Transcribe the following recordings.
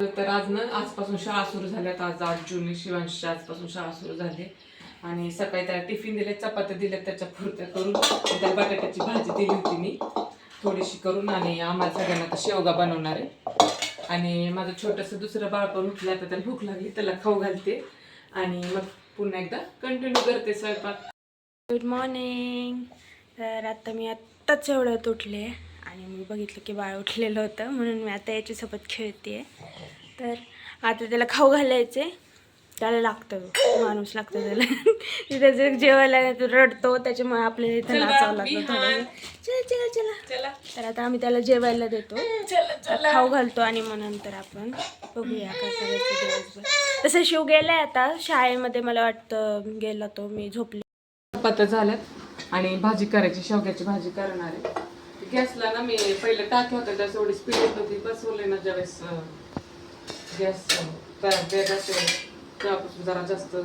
तर आज ना आजपासून शाळा सुरू झाल्यात. आज 8 जून शिवांशच्या आजपासून शाळा सुरू झाली आणि सकाळी त्याला टिफिन दिले, चपात्या दिल्या त्याच्या पुरत्या करून. त्या बटाट्याची भाजी दिली होती मी थोडीशी करून आणि आम्हाला सगळ्यांना तर शेवगा बनवणार आहे. आणि माझं छोटंसं दुसरं बाळ पण उठलं, तर त्याला भूक लागली, त्याला खाऊ घालते आणि मग पुन्हा एकदा कंटिन्यू करते स्वयंपाक. Good morning. तर आता मी आत्ताच एवढ्यात उठले आणि मी बघितलं की बाळ उठलेलं होतं, म्हणून मी आता याच्यासोबत खेळते. तर आता त्याला खाऊ घालायचे, त्याला लागतं, माणूस लागतं त्याला. तिथे जर जेवायला रडतो, त्याच्यामुळे आपल्याला इथं नाचावं लागतं थोडं. चला चला चला चला. तर आता आम्ही त्याला जेवायला देतो, खाऊ घालतो आणि मग नंतर आपण बघूया काय करायचं दिवसभर. तसं शिव गेलाय आता शाळेमध्ये, मला वाटतं गेला तो, मी झोपले. चपात्या झाल्यात आणि भाजी करायची, शेवग्याची भाजी करणार आहे. गॅसला ना मी पहिले टाकी होतं, त्यास एवढी स्पीड येत होती, बसवले ना ज्यावेळेस गॅस बेग असेल तेव्हापासून जरा जास्त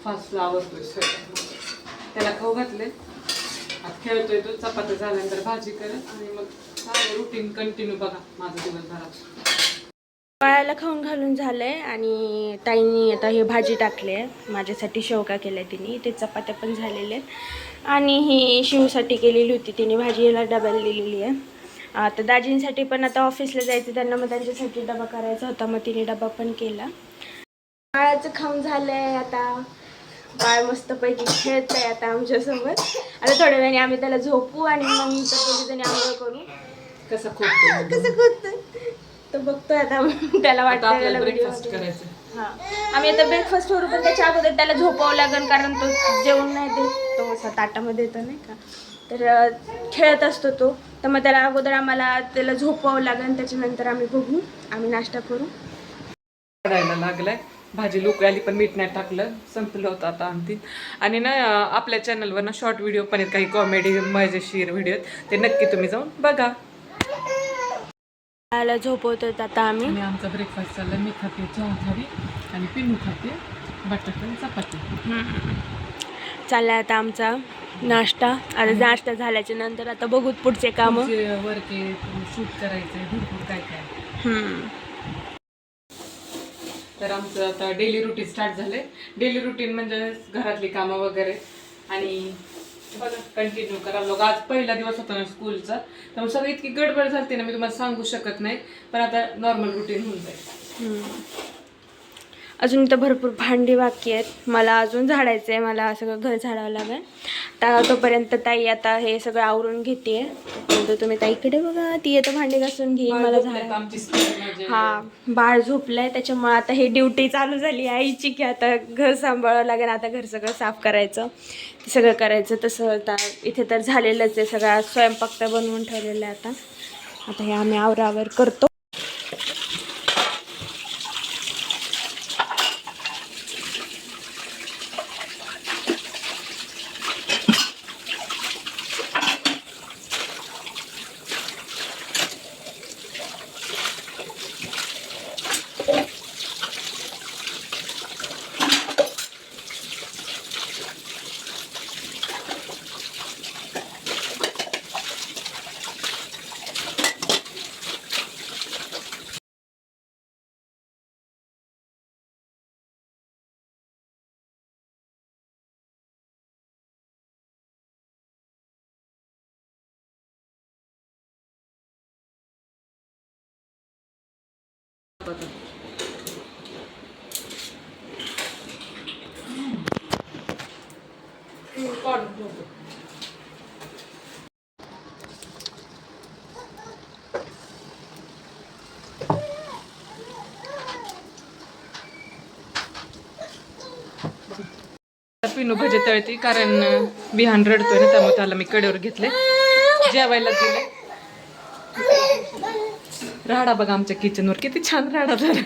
फास्ट आवडतोय स्वयंपाक. त्याला खाऊ घातले, आता खेळतोय तो. चपात्या झाल्यानंतर भाजी करत आणि मग चालू रुटीन कंटिन्यू बघा माझं दिवसभरात. बाळाला खाऊन घालून झालंय आणि ताईंनी आता हे भाजी टाकली आहे, माझ्यासाठी शेवगा केल्या तिने, ते चपात्या पण झालेले आहेत आणि ही शिवसाठी केलेली होती तिने भाजी, याला डब्याला दिलेली आहे. आता दाजींसाठी पण आता ऑफिसला जायचं त्यांना, मग त्यांच्यासाठी डबा करायचा होता, मग तिने डबा पण केला. बाळाचं खाऊन झालंय, आता बाळ मस्तपैकी खेळत आहे आता आमच्यासोबत. आता थोड्या वेळाने आम्ही त्याला झोपू आणि मग दोघीजणी आंघोळ करू. कसं खोदतोय तो बघतोय आता, त्याला वाटतं ब्रेकफास्ट करायचं. हां, आम्ही आता ब्रेकफास्ट करू, पण त्याच्या अगोदर त्याला झोपावं लागेल, कारण तो जेवण नाही देत, तो असं ताटामध्ये येतो नाही का, तर खेळत असतो तो. तर मग त्याला अगोदर आम्हाला त्याला झोपावं लागेल, त्याच्यानंतर आम्ही बघू, आम्ही नाश्ता करू. पडायला लागलाय, भाजी लोक आली पण मीठ नाही टाकलं, संपलं होतं आता आणखी. आणि ना आपल्या चॅनलवर ना शॉर्ट व्हिडिओ पण आहेत, काही कॉमेडी मजेशीर व्हिडिओ, ते नक्की तुम्ही जाऊन बघा. त्याला झोपवतो आता आम्ही. आणि आमचा ब्रेकफास्ट चालला, मी खाते चहा थारी आणि पिनू खाते बटाटा चपाती. चाललाय आता आमचा नाश्ता. आता नाश्ता झाल्याच्या नंतर आता बघू पुढचे काम, वर्क शूट करायचे भरपूर काय काय. तर आमचं आता डेली रुटीन स्टार्ट झालंय. डेली रुटीन म्हणजे घरातली कामं वगैरे आणि बघा कंटिन्यू करा लोक. आज पहिला दिवस होता ना स्कूलचा, त्यामुळे सगळी इतकी गडबड झाली ना, मी तुम्हाला सांगू शकत नाही, पण आता नॉर्मल रुटीन होऊन जाईल. अजून तर भरपूर भांडी बाकी आहेत, मला अजून झाडायचं आहे, मला सगळं घर झाडावं लागेल. तर तोपर्यंत ताई आता हे सगळं आवरून घेते. नंतर तुम्ही ताईकडे बघा, ती आता भांडी घासून घेईन, मला झाड. हा, बाळ झोपलंय, त्याच्यामुळे आता हे ड्युटी चालू झाली आईची, की आता घर सांभाळावं लागेल. आता घर सगळं साफ करायचं, ते सगळं करायचं. तसं आता इथे तर झालेलंच आहे, सगळा स्वयंपाक तर बनवून ठेवलेला आहे. आता हे आम्ही आवरावर करतो. पिनू भजे तळती, कारण बिहान रडतोय ना, त्यामुळे त्याला मी कडेवर घेतले, जेवायला दिले. राडा बघा आमच्या किचनवर किती छान राडा झाला.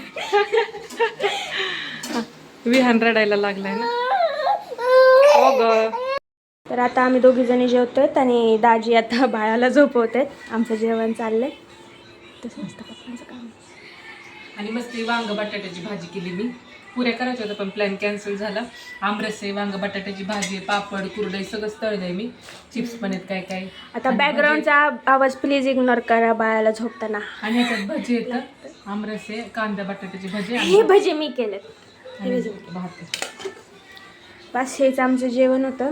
विहान रडायला लागलाय ना. हो ग. तर आता आम्ही दोघी जणी जेवतोय आणि दाजी आता बाळाला झोपवतात. आमचं जेवण चाललंय, तसं मस्त पप्पांचं काम. आणि मस्त वांग बटाट्याची भाजी केली मी. पुऱ्या करायच्या होत्या पण प्लॅन कॅन्सल झाला. आमरस आहे, वांग बटाट्याची भाजी, पापड, कुरडई सगळंच तळलंय मी. चिप्स पण आहेत काय काय. आता बॅकग्राऊंडचा आवाज प्लीज इग्नोर करा बाळाला झोपताना. आणि ह्याच्यात भजी येतं. आमरस आहे, कांदा बटाट्याची भजी हे भजे मी केलेत. हे आणि भजे भात. बस हेच आमचं जेवण होतं.